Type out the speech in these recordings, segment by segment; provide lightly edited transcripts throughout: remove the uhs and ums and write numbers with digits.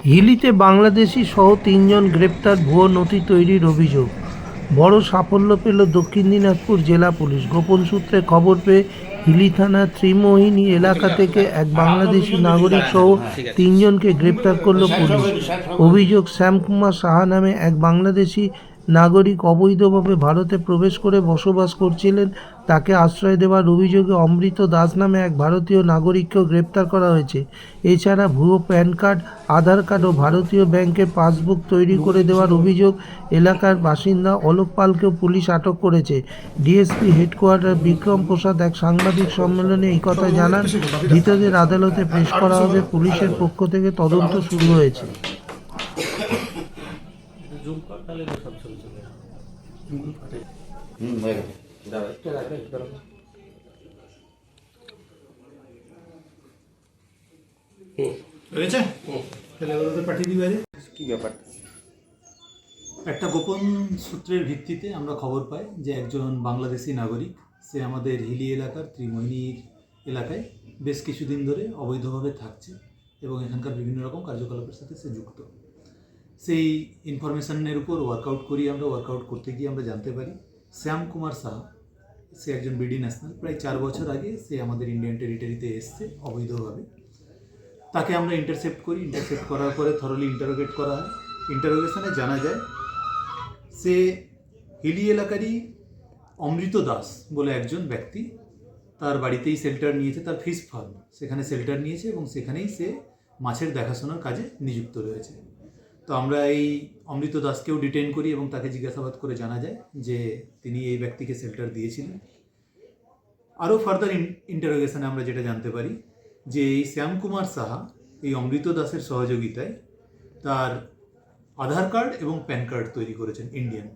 হিলিতে বাংলাদেশি সহ ৩ জন গ্রেপ্তার, ভুয়ো নথি তৈরির অভিযোগ। বড় সাফল্য পেল দক্ষিণ দিনাজপুর জেলা পুলিশ। গোপন সূত্রে খবর পেয়ে হিলি থানার ত্রিমোহিনী এলাকা থেকে এক বাংলাদেশি নাগরিক সহ ৩ জনকে গ্রেপ্তার করল পুলিশ। অভিযোগ, শ্যামকুমার সাহা নামে এক বাংলাদেশি নাগরিক অবৈধভাবে ভারতে প্রবেশ করে বসবাস করছিলেন। তাকে আশ্রয় দেওয়ার অভিযোগে অমৃত দাস নামে এক ভারতীয় নাগরিককেও গ্রেপ্তার করা হয়েছে। এছাড়া ভুয়ো প্যান কার্ড, আধার কার্ড ও ভারতীয় ব্যাংকের পাসবুক তৈরি করে দেওয়ার অভিযোগ এলাকার বাসিন্দা অলোক পালকেও পুলিশ আটক করেছে। ডিএসপি হেডকোয়ার্টার বিক্রম প্রসাদ এক সাংবাদিক সম্মেলনে এই কথা জানান। ধৃতদের আদালতে পেশ করা হবে। পুলিশের পক্ষ থেকে তদন্ত শুরু হয়েছে। একটা গোপন সূত্রের ভিত্তিতে আমরা খবর পাই যে একজন বাংলাদেশি নাগরিক, সে আমাদের হিলি এলাকার ত্রিমোহিনীর এলাকায় বেশ কিছুদিন ধরে অবৈধভাবে থাকছে এবং এখানকার বিভিন্ন রকম কার্যকলাপের সাথে সে যুক্ত। সেই ইনফরমেশনের উপর ওয়ার্কআউট করতে গিয়ে আমরা জানতে পারি শ্যামকুমার সাহা, সে একজন বিডি ন্যাশনাল। প্রায় 4 বছর আগে সে আমাদের ইন্ডিয়ান টেরিটরিতে এসছে অবৈধভাবে। তাকে আমরা ইন্টারসেপ্ট করার পরে থরলি ইন্টারোগেট করা হয়। ইন্টারোগেশনে জানা যায় সে হিলি এলাকারই অমৃত দাস বলে একজন ব্যক্তি, তার বাড়িতেই শেল্টার নিয়েছে, তার ফিশ ফার্ম, সেখানে শেল্টার নিয়েছে এবং সেখানেই সে মাছের দেখাশোনার কাজে নিযুক্ত রয়েছে। তো আমরা এই অমৃত দাসকেও ডিটেইন করি এবং তাকে জিজ্ঞাসাবাদ করে জানা যায় যে তিনি এই ব্যক্তিকে শেল্টার দিয়েছিলেন। আরও ফার্দার ইন্টারোগেশনে আমরা যেটা জানতে পারি যে এই শ্যামকুমার সাহা এই অমৃত দাসের সহযোগিতায় তার আধার কার্ড এবং প্যান কার্ড তৈরি করেছেন ইন্ডিয়ান।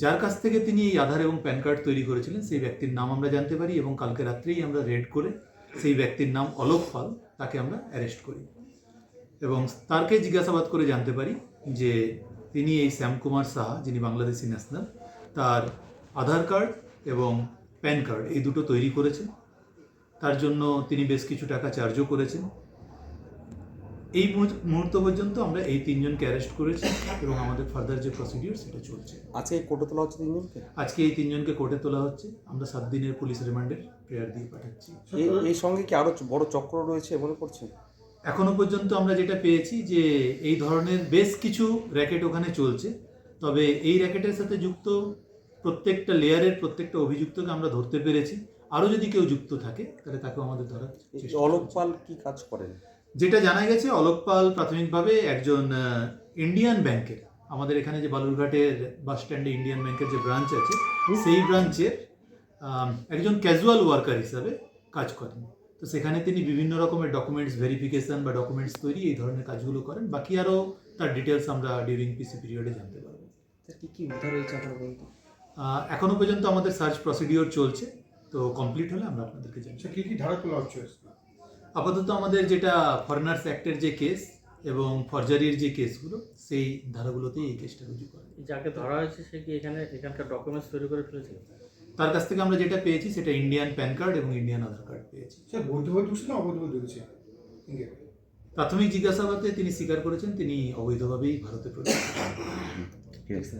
যার কাছ থেকে তিনি এই আধার এবং প্যান কার্ড তৈরি করেছিলেন সেই ব্যক্তির নাম আমরা জানতে পারি এবং কালকে রাত্রেই আমরা রেড করে সেই ব্যক্তির নাম অলোক পাল, তাকে আমরা অ্যারেস্ট করি এবং তারকে জিজ্ঞাসাবাদ করে জানতে পারি যে তিনি এই শ্যামকুমার সাহা, যিনি বাংলাদেশি ন্যাশনাল, তার আধার কার্ড এবং প্যান কার্ড এই দুটো তৈরি করেছেন। তার জন্য তিনি বেশ কিছু টাকা চার্জও করেছেন। এই মুহূর্ত পর্যন্ত আমরা এই 3 জনকে অ্যারেস্ট করেছি এবং আমাদের ফার্দার যে প্রসিডিওর সেটা চলছে। আজকে কোর্টে তোলা হচ্ছে 3 জনকে? আজকে এই 3 জনকে কোর্টে তোলা হচ্ছে। আমরা 7 দিনের পুলিশ রিমান্ডের প্রেয়ার দিয়ে পাঠাচ্ছি। এই সঙ্গে কি আরো বড় চক্র রয়েছে মনে করছেন? এখনো পর্যন্ত আমরা যেটা পেয়েছি যে এই ধরনের বেশ কিছু র্যাকেট ওখানে চলছে, তবে এই র্যাকেটের সাথে যুক্ত প্রত্যেকটা লেয়ারের প্রত্যেকটা অভিযুক্তকে আমরা ধরতে পেরেছি। আরও যদি কেউ যুক্ত থাকে তাহলে তাকেও আমাদের ধরার চেষ্টা। অলোক পাল কি কাজ করেন? যেটা জানা গেছে, অলোক পাল প্রাথমিকভাবে একজন ইন্ডিয়ান ব্যাংকের, আমাদের এখানে যে বালুরঘাটের বাস স্ট্যান্ডে ইন্ডিয়ান ব্যাংকের যে ব্রাঞ্চ আছে সেই ব্রাঞ্চের একজন ক্যাজুয়াল ওয়ার্কার হিসাবে কাজ করেন। তো সেখানে তিনি বিভিন্ন রকমের ডকুমেন্টস ভেরিফিকেশন বা ডকুমেন্টস তৈরি এই ধরনের কাজগুলো করেন। বাকি আরও তার ডিটেলস আমরা ডিউরিং পিসি পিরিয়ডে জানতে পারবো। কি উদ্ধার হয়েছে এখনো পর্যন্ত? এখনো পর্যন্ত আমাদের সার্চ প্রসিডিওর চলছে, তো কমপ্লিট হলে আমরা আপনাদেরকে জানাবো। কি ধারা তোলা হচ্ছে? আপাতত আমাদের যেটা ফরেনার্স অ্যাক্টের যে কেস এবং ফরজারির যে কেসগুলো, সেই ধারাগুলোতেই এই কেসটা রুজু করে। যাকে ধরা হয়েছে সে কি এখানকার ডকুমেন্টস তৈরি করে ফেলেছিল? তার কাছ থেকে আমরা যেটা পেয়েছি সেটা ইন্ডিয়ান প্যান কার্ড এবং ইন্ডিয়ান আধার কার্ড পেয়েছি। স্যার, বৈধভাবে ঢুকছে না অবৈধভাবে ঢুকছে? প্রাথমিক জিজ্ঞাসাবাদে তিনি স্বীকার করেছেন তিনি অবৈধভাবেই ভারতে প্রবেশ করেছেন।